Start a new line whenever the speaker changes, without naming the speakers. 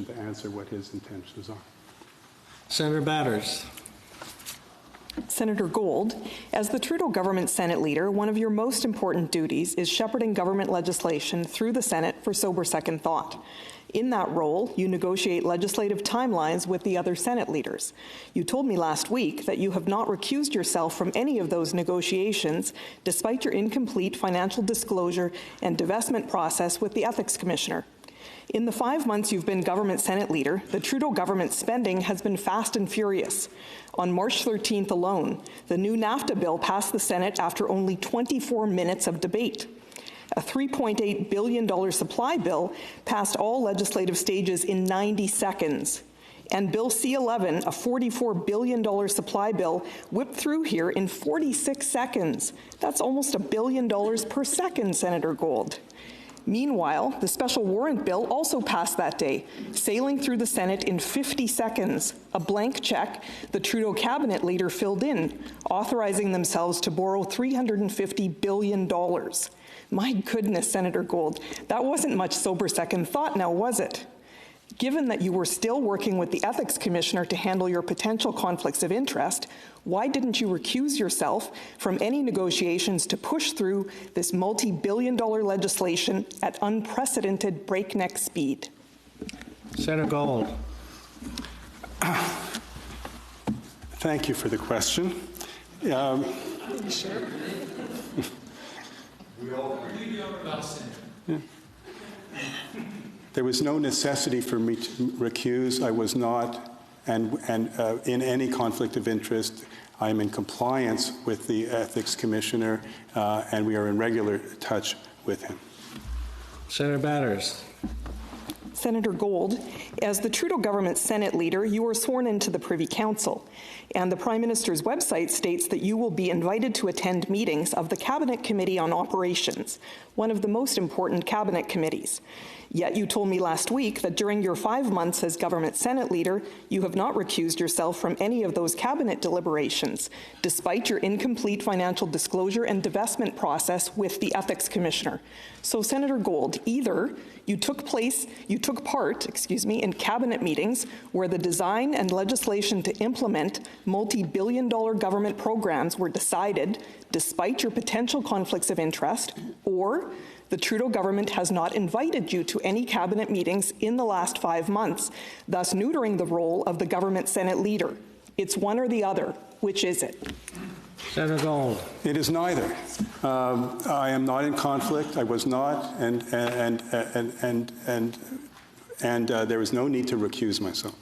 to answer what his intentions are.
Senator Batters.
Senator Gold, as the Trudeau government Senate leader, one of your most important duties is shepherding government legislation through the Senate for sober second thought. In that role, you negotiate legislative timelines with the other Senate leaders. You told me last week that you have not recused yourself from any of those negotiations, despite your incomplete financial disclosure and divestment process with the Ethics Commissioner. In the 5 months you've been government Senate leader, the Trudeau government spending has been fast and furious. On March 13th alone, the new NAFTA bill passed the Senate after only 24 minutes of debate. A $3.8 billion supply bill passed all legislative stages in 90 seconds. And Bill C-11, a $44 billion supply bill, whipped through here in 46 seconds. That's almost $1 billion per second, Senator Gold. Meanwhile, the special warrant bill also passed that day, sailing through the Senate in 50 seconds, a blank check the Trudeau cabinet leader filled in, authorizing themselves to borrow $350 billion. My goodness, Senator Gold, that wasn't much sober second thought now, was it? Given that you were still working with the Ethics Commissioner to handle your potential conflicts of interest, why didn't you recuse yourself from any negotiations to push through this multi-billion-dollar legislation at unprecedented breakneck speed?
Senator Gold.
Thank you for the question.
Sure.
Yeah. There was no necessity for me to recuse. I was not, and in any conflict of interest. I am in compliance with the Ethics Commissioner, and we are in regular touch with him.
Senator Batters.
Senator Gold, as the Trudeau government Senate leader, you were sworn into the Privy Council, and the Prime Minister's website states that you will be invited to attend meetings of the Cabinet Committee on Operations, one of the most important cabinet committees. Yet you told me last week that during your 5 months as government Senate leader, you have not recused yourself from any of those cabinet deliberations, despite your incomplete financial disclosure and divestment process with the Ethics Commissioner. So, Senator Gold, either you took part in cabinet meetings where the design and legislation to implement multi-billion-dollar government programs were decided despite your potential conflicts of interest, or the Trudeau government has not invited you to any cabinet meetings in the last 5 months, thus neutering the role of the government Senate leader. It's one or the other. Which is it?
Senator Gold.
It is neither. I am not in conflict. I was not, and there is no need to recuse myself.